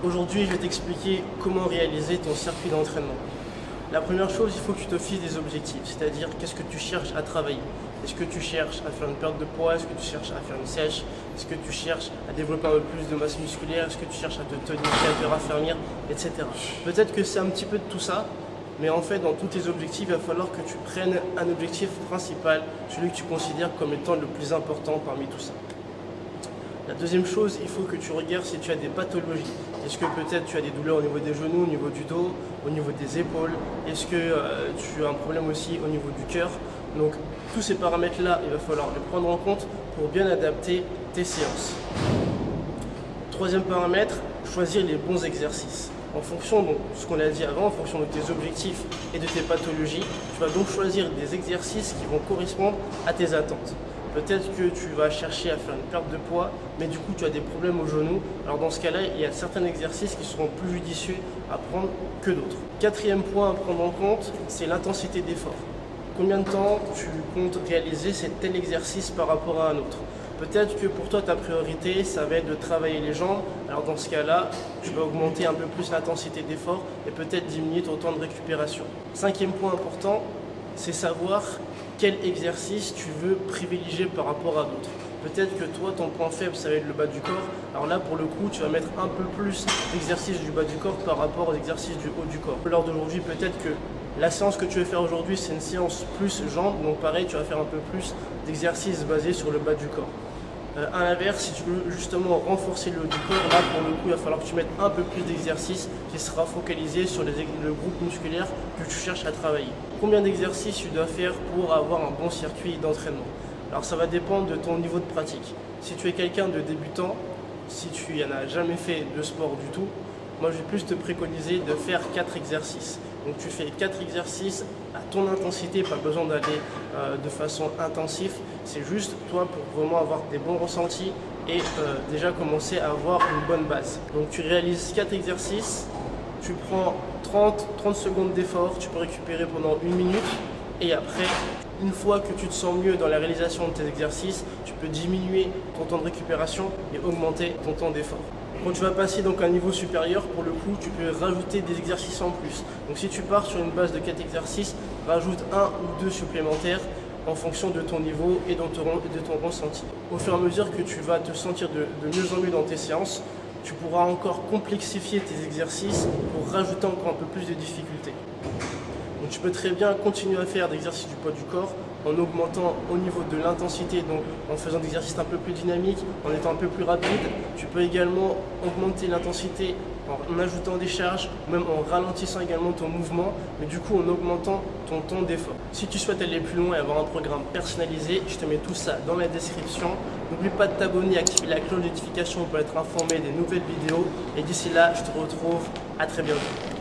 Aujourd'hui, je vais t'expliquer comment réaliser ton circuit d'entraînement. La première chose, il faut que tu te fixes des objectifs, c'est-à-dire qu'est-ce que tu cherches à travailler. Est-ce que tu cherches à faire une perte de poids? Est-ce que tu cherches à faire une sèche? Est-ce que tu cherches à développer un peu plus de masse musculaire? Est-ce que tu cherches à te tonifier, à te raffermir, etc. Peut-être que c'est un petit peu de tout ça, mais en fait, dans tous tes objectifs, il va falloir que tu prennes un objectif principal, celui que tu considères comme étant le plus important parmi tout ça. La deuxième chose, il faut que tu regardes si tu as des pathologies. Est-ce que peut-être tu as des douleurs au niveau des genoux, au niveau du dos, au niveau des épaules? Est-ce que tu as un problème aussi au niveau du cœur? Donc tous ces paramètres-là, il va falloir les prendre en compte pour bien adapter tes séances. Troisième paramètre, choisir les bons exercices. En fonction de ce qu'on a dit avant, en fonction de tes objectifs et de tes pathologies, tu vas donc choisir des exercices qui vont correspondre à tes attentes. Peut-être que tu vas chercher à faire une perte de poids, mais du coup tu as des problèmes au genou. Alors dans ce cas-là, il y a certains exercices qui seront plus judicieux à prendre que d'autres. Quatrième point à prendre en compte, c'est l'intensité d'effort. Combien de temps tu comptes réaliser tel exercice par rapport à un autre? Peut-être que pour toi, ta priorité, ça va être de travailler les jambes. Alors dans ce cas-là, tu vas augmenter un peu plus l'intensité d'effort et peut-être diminuer ton temps de récupération. Cinquième point important, c'est savoir quel exercice tu veux privilégier par rapport à d'autres. Peut-être que toi, ton point faible, ça va être le bas du corps. Alors là, pour le coup, tu vas mettre un peu plus d'exercices du bas du corps par rapport aux exercices du haut du corps. Lors d'aujourd'hui, peut-être que la séance que tu veux faire aujourd'hui, c'est une séance plus jambes. Donc pareil, tu vas faire un peu plus d'exercices basés sur le bas du corps. À l'inverse, si tu veux justement renforcer le haut du corps, là pour le coup il va falloir que tu mettes un peu plus d'exercices qui sera focalisé sur le groupe musculaire que tu cherches à travailler. Combien d'exercices tu dois faire pour avoir un bon circuit d'entraînement? Alors ça va dépendre de ton niveau de pratique. Si tu es quelqu'un de débutant, si tu n'en as jamais fait de sport du tout, moi je vais plus te préconiser de faire 4 exercices. Donc tu fais 4 exercices à ton intensité, pas besoin d'aller de façon intensive. C'est juste toi pour vraiment avoir des bons ressentis et déjà commencer à avoir une bonne base. Donc tu réalises 4 exercices, tu prends 30 secondes d'effort, tu peux récupérer pendant 1 minute et après, une fois que tu te sens mieux dans la réalisation de tes exercices, tu peux diminuer ton temps de récupération et augmenter ton temps d'effort. Quand tu vas passer donc à un niveau supérieur, pour le coup, tu peux rajouter des exercices en plus. Donc si tu pars sur une base de 4 exercices, rajoute 1 ou 2 supplémentaires en fonction de ton niveau et de ton ressenti. Au fur et à mesure que tu vas te sentir de mieux en mieux dans tes séances, tu pourras encore complexifier tes exercices pour rajouter encore un peu plus de difficultés. Donc tu peux très bien continuer à faire des exercices du poids du corps en augmentant au niveau de l'intensité, donc en faisant des exercices un peu plus dynamiques, en étant un peu plus rapide. Tu peux également augmenter l'intensité en ajoutant des charges, même en ralentissant également ton mouvement, mais du coup en augmentant ton temps d'effort. Si tu souhaites aller plus loin et avoir un programme personnalisé, je te mets tout ça dans la description. N'oublie pas de t'abonner, activer la cloche de notification pour être informé des nouvelles vidéos. Et d'ici là, je te retrouve à très bientôt.